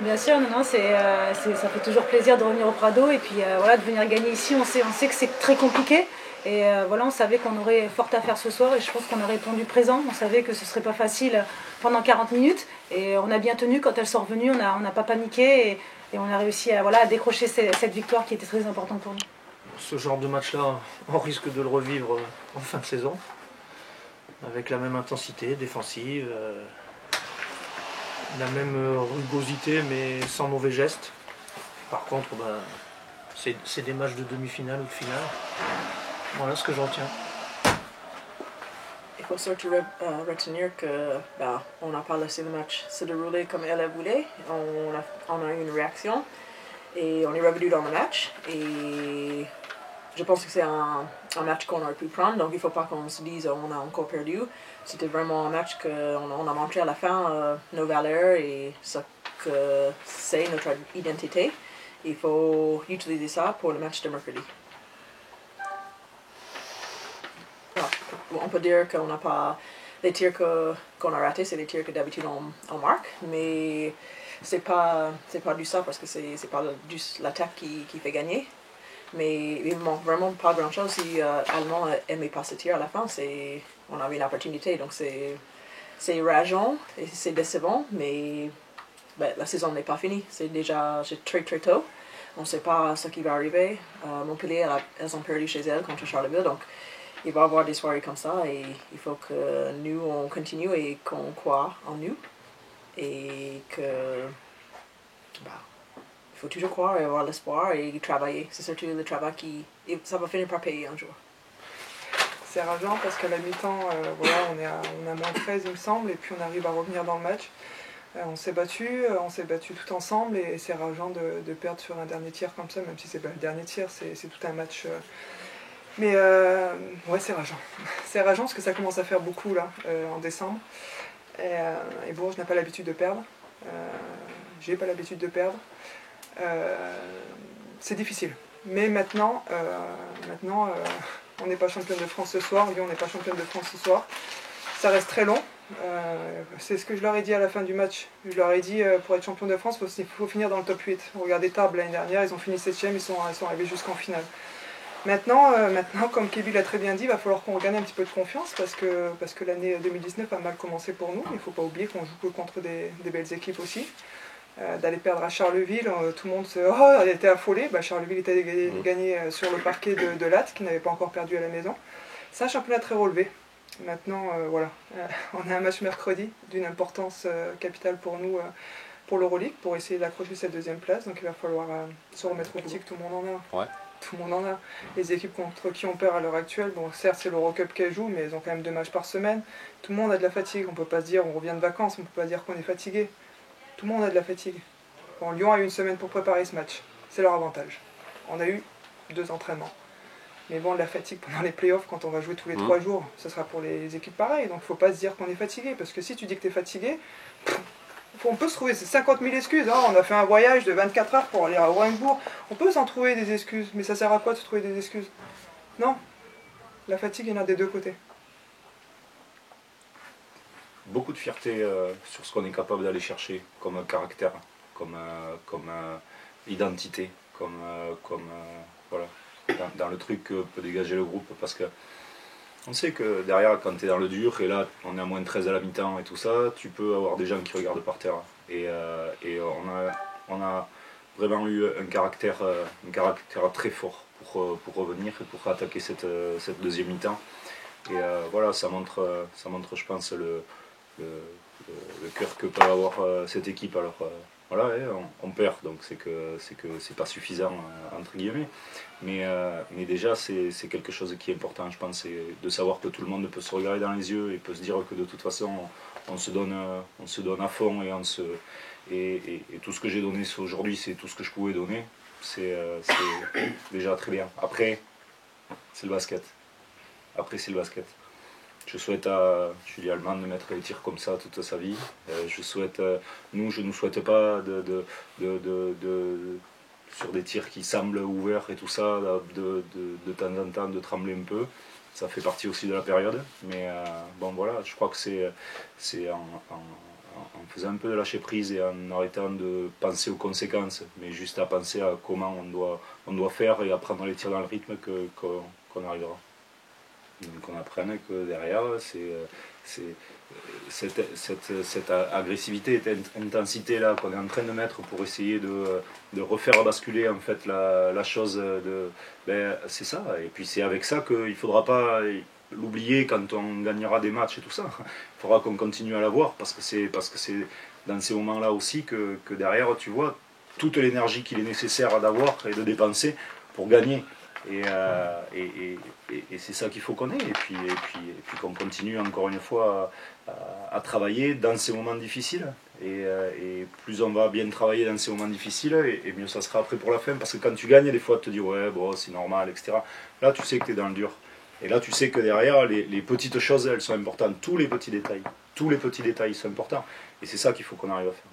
Bien sûr, non, non, ça fait toujours plaisir de revenir au Prado et puis voilà, de venir gagner ici. On sait que c'est très compliqué et voilà, on savait qu'on aurait fort à faire ce soir et je pense qu'on a répondu présent. On savait que ce serait pas facile pendant 40 minutes et on a bien tenu quand elles sont revenues. On n'a pas paniqué et on a réussi à décrocher cette victoire qui était très importante pour nous. Ce genre de match-là, on risque de le revivre en fin de saison avec la même intensité défensive. La même rugosité mais sans mauvais gestes. Par contre, c'est des matchs de demi-finale ou de finale. Voilà ce que j'en tiens. Il faut surtout retenir que on n'a pas laissé le match se dérouler comme elle voulait. On a eu une réaction et on est revenu dans le match. Et je pense que c'est un match qu'on aurait pu prendre, donc il ne faut pas qu'on se dise on a encore perdu. C'était vraiment un match qu'on a montré à la fin nos valeurs et ce que c'est notre identité. Il faut utiliser ça pour le match de mercredi. On peut dire qu'on n'a pas... Les tirs qu'on a ratés, c'est les tirs que d'habitude on marque, mais c'est pas du ça parce que c'est pas juste l'attaque qui fait gagner. Mais il ne manque vraiment pas grand-chose si Allemand n'aimait pas ce tir à la fin. On avait une opportunité, donc c'est rageant et c'est décevant, mais la saison n'est pas finie. C'est déjà très très tôt. On ne sait pas ce qui va arriver. Montpellier, elles ont perdu chez elles contre Charleville, donc il va y avoir des soirées comme ça et il faut que nous, on continue et qu'on croit en nous et que... il faut toujours croire et avoir l'espoir et travailler. C'est surtout le travail ça va finir par payer un jour. C'est rageant parce qu'à la mi-temps, on a moins 13 il me semble, et puis on arrive à revenir dans le match. On s'est battu tout ensemble et c'est rageant de perdre sur un dernier tir comme ça, même si c'est pas le dernier tir, c'est tout un match. Mais c'est rageant. C'est rageant parce que ça commence à faire beaucoup là, en décembre. Et Bourges n'a pas l'habitude de perdre. J'ai pas l'habitude de perdre. C'est difficile. Mais maintenant, on n'est pas championne de France ce soir. Lyon n'est pas championne de France ce soir. Ça reste très long. C'est ce que je leur ai dit à la fin du match. Je leur ai dit, pour être champion de France, il faut finir dans le top 8. Regardez Tarbes l'année dernière, ils ont fini 7ème, ils sont arrivés jusqu'en finale. Maintenant, comme Kevin l'a très bien dit, il va falloir qu'on regagne un petit peu de confiance parce que l'année 2019 a mal commencé pour nous. Il ne faut pas oublier qu'on joue que contre des belles équipes aussi. D'aller perdre à Charleville, tout le monde était affolé. Charleville était gagné sur le parquet de Latte, qui n'avait pas encore perdu à la maison. C'est un championnat très relevé. Maintenant, on a un match mercredi d'une importance capitale pour nous, pour l'Euroleague, pour essayer d'accrocher cette deuxième place. Donc il va falloir se remettre au tic, tout le monde en a. Ouais. Tout le monde en a. Les équipes contre qui on perd à l'heure actuelle, bon certes c'est l'Eurocup qu'elles jouent, mais elles ont quand même 2 matchs par semaine. Tout le monde a de la fatigue, on ne peut pas se dire on revient de vacances, on ne peut pas dire qu'on est fatigué. Tout le monde a de la fatigue. Bon, Lyon a eu une semaine pour préparer ce match, c'est leur avantage. On a eu 2 entraînements. Mais bon, la fatigue pendant les playoffs, quand on va jouer tous les 3 jours, ce sera pour les équipes pareilles. Donc il ne faut pas se dire qu'on est fatigué, parce que si tu dis que tu es fatigué, on peut se trouver 50 000 excuses. On a fait un voyage de 24 heures pour aller à Orenbourg. On peut s'en trouver des excuses, mais ça sert à quoi de se trouver des excuses? Non. La fatigue, il y en a des deux côtés. Beaucoup de fierté sur ce qu'on est capable d'aller chercher comme caractère, comme identité, voilà, dans le truc que peut dégager le groupe, parce que on sait que derrière, quand tu es dans le dur, et là on est à moins de 13 à la mi-temps et tout ça, tu peux avoir des gens qui regardent par terre. Et on a vraiment eu un caractère très fort pour revenir et pour attaquer cette deuxième mi-temps. Et voilà, ça montre, je pense, le cœur que peut avoir cette équipe. Alors voilà, on perd, donc c'est que c'est pas suffisant entre guillemets, mais déjà c'est quelque chose qui est important, je pense, c'est de savoir que tout le monde peut se regarder dans les yeux et peut se dire que de toute façon on se donne à fond et tout ce que j'ai donné aujourd'hui, c'est tout ce que je pouvais donner. C'est déjà très bien. Après c'est le basket. Je souhaite à Julie Allemand de mettre les tirs comme ça toute sa vie. Je ne souhaite pas sur des tirs qui semblent ouverts et tout ça, de temps en temps de trembler un peu. Ça fait partie aussi de la période. Mais bon voilà, je crois que c'est en en faisant un peu de lâcher prise et en arrêtant de penser aux conséquences, mais juste à penser à comment on doit faire et à prendre les tirs dans le rythme qu'on arrivera. Donc qu'on apprenne que derrière, cette agressivité, cette intensité-là qu'on est en train de mettre pour essayer de refaire basculer en fait la chose, c'est ça. Et puis c'est avec ça qu'il ne faudra pas l'oublier quand on gagnera des matchs et tout ça. Il faudra qu'on continue à l'avoir parce que c'est dans ces moments-là aussi que derrière, tu vois, toute l'énergie qu'il est nécessaire d'avoir et de dépenser pour gagner. Et c'est ça qu'il faut qu'on ait. Et puis qu'on continue encore une fois à travailler dans ces moments difficiles. Et plus on va bien travailler dans ces moments difficiles, et mieux ça sera après pour la fin. Parce que quand tu gagnes, des fois, tu te dis ouais, bon, c'est normal, etc. Là, tu sais que tu es dans le dur. Et là, tu sais que derrière, les petites choses, elles sont importantes. Tous les petits détails sont importants. Et c'est ça qu'il faut qu'on arrive à faire.